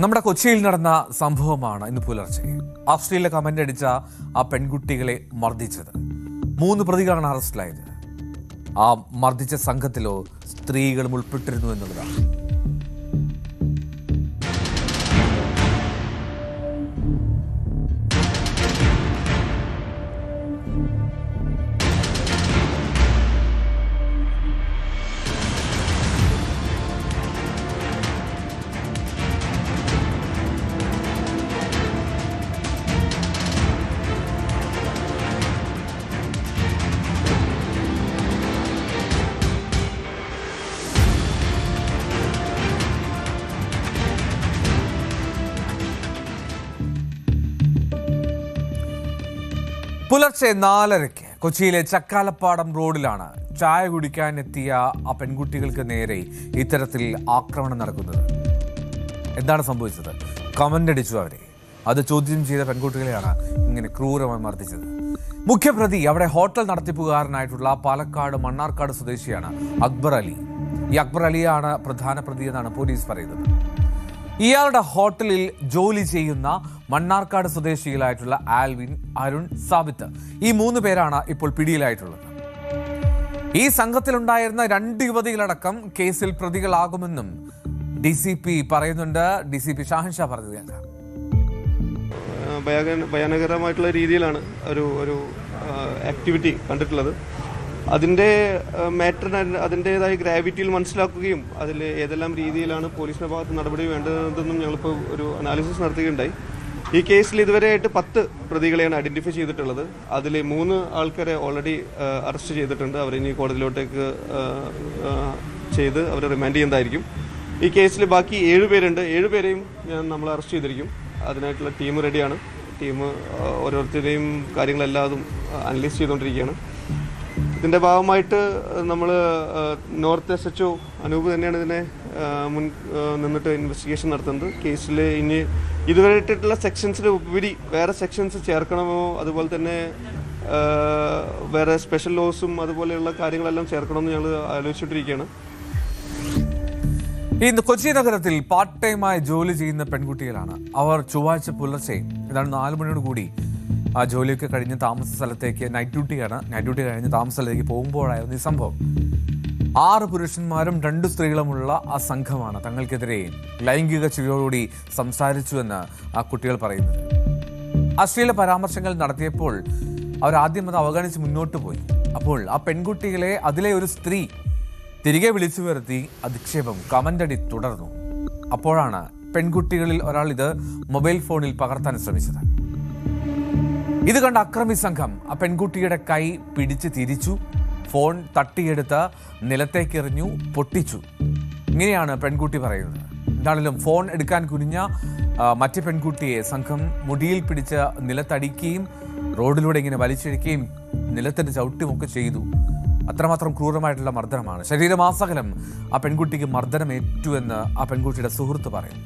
നമ്മുടെ കൊച്ചിയിൽ നടന്ന സംഭവമാണ് ഇന്ന് പുലർച്ചെ. അശ്ലീല കമന്റ് അടിച്ച ആ പെൺകുട്ടികളെ മർദ്ദിച്ചത് 3 പ്രതികളാണ് അറസ്റ്റിലായത്. ആ മർദ്ദിച്ച സംഘത്തിലോ സ്ത്രീകളും ഉൾപ്പെട്ടിരുന്നു എന്നുള്ളതാണ്. പുലർച്ചെ 4:30 കൊച്ചിയിലെ ചക്കാലപ്പാടം റോഡിലാണ് ചായ കുടിക്കാൻ എത്തിയ ആ പെൺകുട്ടികൾക്ക് നേരെ ഇത്തരത്തിൽ ആക്രമണം നടക്കുന്നത്. എന്താണ് സംഭവിച്ചത്? കമന്റ് അടിച്ചു അവരെ. അത് ചോദ്യം ചെയ്ത പെൺകുട്ടികളെയാണ് ഇങ്ങനെ ക്രൂരമായി മർദ്ദിച്ചത്. മുഖ്യപ്രതി അവിടെ ഹോട്ടൽ നടത്തിപ്പുകാരനായിട്ടുള്ള പാലക്കാട് മണ്ണാർക്കാട് സ്വദേശിയാണ് അക്ബർ അലി. ഈ അക്ബർ അലിയാണ് പ്രധാന പ്രതി എന്നാണ് പോലീസ് പറയുന്നത്. ഇയാളുടെ ഹോട്ടലിൽ ജോലി ചെയ്യുന്ന മണ്ണാർക്കാട് സ്വദേശികളായിട്ടുള്ള ആൽവിൻ, അരുൺ, സാബിത്ത്, ഈ 3 പേരാണ് ഇപ്പോൾ പിടിയിലായിട്ടുള്ളത്. ഈ സംഘത്തിലുണ്ടായിരുന്ന 2 യുവതികളടക്കം കേസിൽ പ്രതികളാകുമെന്നും DCP പറയുന്നുണ്ട്. DCP ഷാഹിൻഷാ പറഞ്ഞത് കേൾക്കാം. ഭയാനകരമായിട്ടുള്ള രീതിയിലാണ് ഒരു ആക്ടിവിറ്റി കണ്ടിട്ടുള്ളത്. അതിൻ്റെ മാറ്ററിന് അതിൻ്റേതായ ഗ്രാവിറ്റിയിൽ മനസ്സിലാക്കുകയും അതിൽ ഏതെല്ലാം രീതിയിലാണ് പോലീസിൻ്റെ ഭാഗത്ത് നടപടി വേണ്ടതെന്നും ഞങ്ങളിപ്പോൾ ഒരു അനാലിസിസ് നടത്തുകയുണ്ടായി. ഈ കേസിൽ ഇതുവരെയായിട്ട് 10 പ്രതികളെയാണ് ഐഡൻറ്റിഫൈ ചെയ്തിട്ടുള്ളത്. അതിൽ 3 ആൾക്കാരെ ഓൾറെഡി അറസ്റ്റ് ചെയ്തിട്ടുണ്ട്. അവരിനി കോടതിയിലോട്ടേക്ക് ചെയ്ത് അവരെ റിമാൻഡ് ചെയ്യുന്നതായിരിക്കും. ഈ കേസിൽ ബാക്കി 7 പേരുണ്ട്. 7 പേരെയും നമ്മൾ അറസ്റ്റ് ചെയ്തിരിക്കും. അതിനായിട്ടുള്ള ടീം റെഡിയാണ്. ടീം ഓരോരുത്തരുടെയും കാര്യങ്ങളെല്ലാം അനലൈസ് ചെയ്തുകൊണ്ടിരിക്കുകയാണ്. ഇതിൻ്റെ ഭാഗമായിട്ട് നമ്മൾ നോർത്ത് SHO അനൂപ് തന്നെയാണ് ഇതിനെ നിന്നിട്ട് ഇൻവെസ്റ്റിഗേഷൻ നടത്തുന്നത്. കേസിൽ ഇനി ഇതുവരെ ഇട്ടിട്ടുള്ള സെക്ഷൻസിന് ഉപരി വേറെ സെക്ഷൻസ് ചേർക്കണമോ, അതുപോലെ തന്നെ വേറെ സ്പെഷ്യൽ ലോസും അതുപോലെയുള്ള കാര്യങ്ങളെല്ലാം ചേർക്കണമെന്ന് ഞങ്ങൾ ആലോചിച്ചുകൊണ്ടിരിക്കുകയാണ്. ഇന്ന് കൊച്ചി നഗരത്തിൽ പാർട്ട് ടൈമായി ജോലി ചെയ്യുന്ന പെൺകുട്ടികളാണ്. അവർ ചൊവ്വാഴ്ച പുലർച്ചെ ഏതാണ്ട് 4 മണിയോട് കൂടി ആ ജോലിയൊക്കെ കഴിഞ്ഞ് താമസ സ്ഥലത്തേക്ക് നൈറ്റ് ഡ്യൂട്ടി കഴിഞ്ഞ് താമസ സ്ഥലത്തേക്ക് പോകുമ്പോഴായിരുന്നു ഈ സംഭവം. 6 പുരുഷന്മാരും 2 സ്ത്രീകളുമുള്ള ആ സംഘമാണ് തങ്ങൾക്കെതിരെ ലൈംഗിക ചുവയോടുകൂടി സംസാരിച്ചുവെന്ന് ആ കുട്ടികൾ പറയുന്നത്. അശ്ലീല പരാമർശങ്ങൾ നടത്തിയപ്പോൾ അവരാദ്യം അത് അവഗണിച്ച് മുന്നോട്ട് പോയി. അപ്പോൾ ആ പെൺകുട്ടികളെ അതിലെ ഒരു സ്ത്രീ തിരികെ വിളിച്ചു വരുത്തി അധിക്ഷേപം, കമന്റടി തുടർന്നു. അപ്പോഴാണ് പെൺകുട്ടികളിൽ ഒരാൾ ഇത് മൊബൈൽ ഫോണിൽ പകർത്താൻ ശ്രമിച്ചത്. ഇത് കണ്ട അക്രമി സംഘം ആ പെൺകുട്ടിയുടെ കൈ പിടിച്ച് തിരിച്ചു, ഫോൺ തട്ടിയെടുത്ത് നിലത്തേക്കെറിഞ്ഞു, പൊട്ടിച്ചു. ഇങ്ങനെയാണ് പെൺകുട്ടി പറയുന്നത്. എന്താണെങ്കിലും ഫോൺ എടുക്കാൻ കുനിഞ്ഞ മറ്റു പെൺകുട്ടിയെ സംഘം മുടിയിൽ പിടിച്ച് നിലത്തടിക്കുകയും റോഡിലൂടെ ഇങ്ങനെ വലിച്ചിഴക്കുകയും നിലത്തിന് ചവിട്ടുമൊക്കെ ചെയ്തു. അത്രമാത്രം ക്രൂരമായിട്ടുള്ള മർദ്ദനമാണ്. ശരീരമാസകലം ആ പെൺകുട്ടിക്ക് മർദ്ദനമേറ്റു എന്ന് ആ പെൺകുട്ടിയുടെ സുഹൃത്ത് പറയും.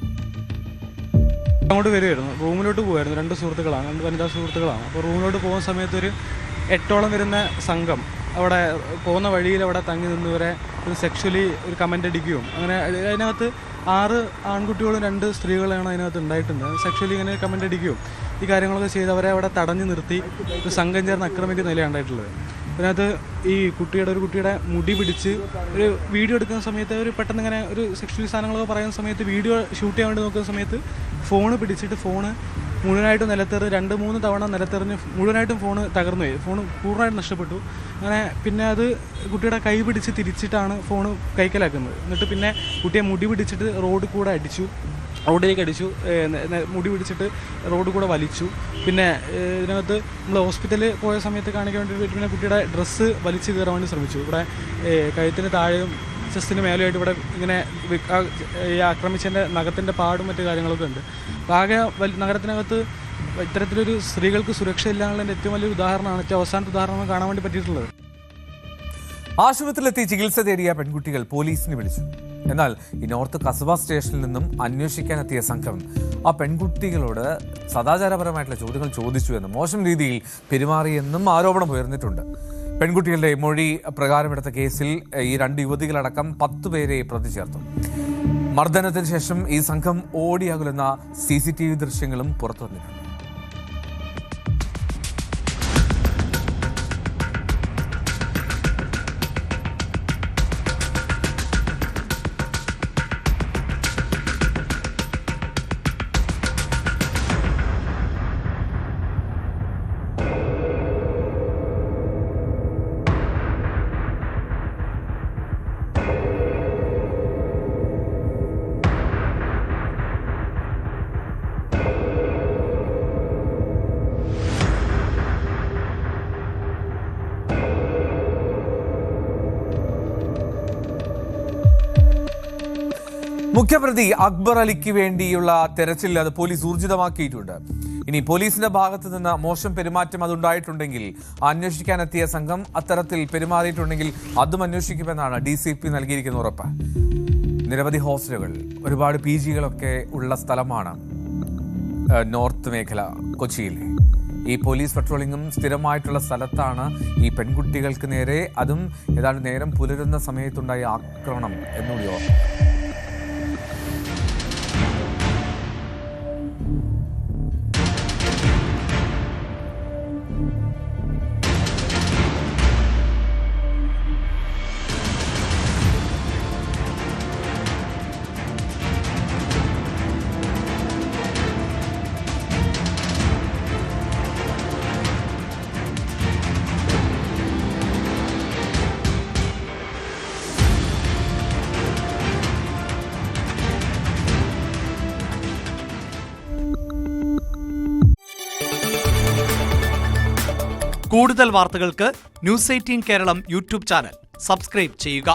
അങ്ങോട്ട് വരുമായിരുന്നു, റൂമിലോട്ട് പോകുമായിരുന്നു. 2 സുഹൃത്തുക്കളാണ്, 2 വനിതാ സുഹൃത്തുക്കളാണ്. അപ്പോൾ റൂമിലോട്ട് പോകുന്ന സമയത്ത് ഒരു 8ഓളം വരുന്ന സംഘം അവിടെ പോകുന്ന വഴിയിൽ അവിടെ തങ്ങി നിന്നവരെ ഒരു സെക്ഷലി ഒരു കമൻ്റ് അടിക്കുകയും അങ്ങനെ അതിനകത്ത് 6 ആൺകുട്ടികളും 2 സ്ത്രീകളാണ് അതിനകത്ത് ഉണ്ടായിട്ടുണ്ട്. സെക്ഷലി ഇങ്ങനെ കമൻ്റ് അടിക്കുകയും ഈ കാര്യങ്ങളൊക്കെ ചെയ്ത് അവരെ അവിടെ തടഞ്ഞു നിർത്തി ഒരു സംഘം ചേർന്ന് ആക്രമിക്കുന്ന നിലയാണ് ഉണ്ടായിട്ടുള്ളത്. അതിനകത്ത് ഈ ഒരു കുട്ടിയുടെ മുടി പിടിച്ച് ഒരു വീഡിയോ എടുക്കുന്ന സമയത്ത് ഒരു പെട്ടെന്ന് ഇങ്ങനെ ഒരു സെക്ഷലി സാധനങ്ങളൊക്കെ പറയുന്ന സമയത്ത് വീഡിയോ ഷൂട്ട് ചെയ്യാൻ വേണ്ടി നോക്കുന്ന സമയത്ത് ഫോണ് പിടിച്ചിട്ട് ഫോണ് മുഴുവനായിട്ടും 2-3 തവണ നിലത്തെറിഞ്ഞ് മുഴുവനായിട്ടും ഫോണ് തകർന്നു പോയി. ഫോണ് പൂർണ്ണമായിട്ട് നഷ്ടപ്പെട്ടു. അങ്ങനെ പിന്നെ അത് കുട്ടിയുടെ കൈ പിടിച്ച് തിരിച്ചിട്ടാണ് ഫോണ് കൈക്കലാക്കുന്നത്. എന്നിട്ട് പിന്നെ കുട്ടിയെ മുടി പിടിച്ചിട്ട് റോഡിലേക്ക് അടിച്ചു, മുടി പിടിച്ചിട്ട് റോഡ് കൂടെ വലിച്ചു. പിന്നെ ഇതിനകത്ത് നമ്മൾ ഹോസ്പിറ്റലിൽ പോയ സമയത്ത് കാണിക്കാൻ വേണ്ടി പിന്നെ കുട്ടിയുടെ ഡ്രസ്സ് വലിച്ചു കയറാൻ വേണ്ടി ശ്രമിച്ചു. ഇവിടെ കഴുത്തിന് താഴെയും ചെസ്റ്റിന് മേലെയായിട്ട് ഇവിടെ ഇങ്ങനെ ഈ ആക്രമിച്ചതിൻ്റെ നഖത്തിൻ്റെ പാടും മറ്റു കാര്യങ്ങളൊക്കെ ഉണ്ട്. അപ്പോൾ ആകെ നഗരത്തിനകത്ത് ഇത്തരത്തിലൊരു സ്ത്രീകൾക്ക് സുരക്ഷ ഇല്ലാന്നുള്ളതിൻ്റെ ഏറ്റവും വലിയൊരു ഉദാഹരണമാണ്, ഏറ്റവും അവസാനത്തെ ഉദാഹരണം കാണാൻ വേണ്ടി പറ്റിയിട്ടുള്ളത്. ആശുപത്രിയിലെത്തി ചികിത്സ തേടിയ പെൺകുട്ടികൾ പോലീസിനെ വിളിച്ചു. എന്നാൽ ഈ നോർത്ത് കസബ സ്റ്റേഷനിൽ നിന്നും അന്വേഷിക്കാനെത്തിയ സംഘം ആ പെൺകുട്ടികളോട് സദാചാരപരമായിട്ടുള്ള ചോദ്യങ്ങൾ ചോദിച്ചുവെന്നും മോശം രീതിയിൽ പെരുമാറിയെന്നും ആരോപണം ഉയർന്നിട്ടുണ്ട്. പെൺകുട്ടികളുടെ മൊഴി പ്രകാരമെടുത്ത കേസിൽ ഈ 2 യുവതികളടക്കം 10 പേരെ പ്രതി ചേർത്തു. മർദ്ദനത്തിന് ശേഷം ഈ സംഘം ഓടിയകലുന്ന CCTV ദൃശ്യങ്ങളും പുറത്തു വന്നിട്ടുണ്ട്. മുഖ്യപ്രതി അക്ബർ അലിക്ക് വേണ്ടിയുള്ള തെരച്ചിൽ അത് പോലീസ് ഊർജിതമാക്കിയിട്ടുണ്ട്. ഇനി പോലീസിന്റെ ഭാഗത്ത് നിന്ന് മോശം പെരുമാറ്റം അതുണ്ടായിട്ടുണ്ടെങ്കിൽ അന്വേഷിക്കാനെത്തിയ സംഘം അത്തരത്തിൽ പെരുമാറിയിട്ടുണ്ടെങ്കിൽ അതും അന്വേഷിക്കുമെന്നാണ് DCP നൽകിയിരിക്കുന്ന ഉറപ്പ്. നിരവധി ഹോസ്റ്റലുകൾ, ഒരുപാട് PGകളൊക്കെ ഉള്ള സ്ഥലമാണ് നോർത്ത് മേഖല കൊച്ചിയിലെ. ഈ പോലീസ് പട്രോളിങ്ങും സ്ഥിരമായിട്ടുള്ള സ്ഥലത്താണ് ഈ പെൺകുട്ടികൾക്ക് നേരെ, അതും ഏതാണ്ട് നേരം പുലരുന്ന സമയത്തുണ്ടായ ആക്രമണം എന്നുകൂടി ഓർമ്മ. കൂടുതൽ വാർത്തകൾക്ക് News 18 കേരളം യൂട്യൂബ് ചാനൽ സബ്സ്ക്രൈബ് ചെയ്യുക.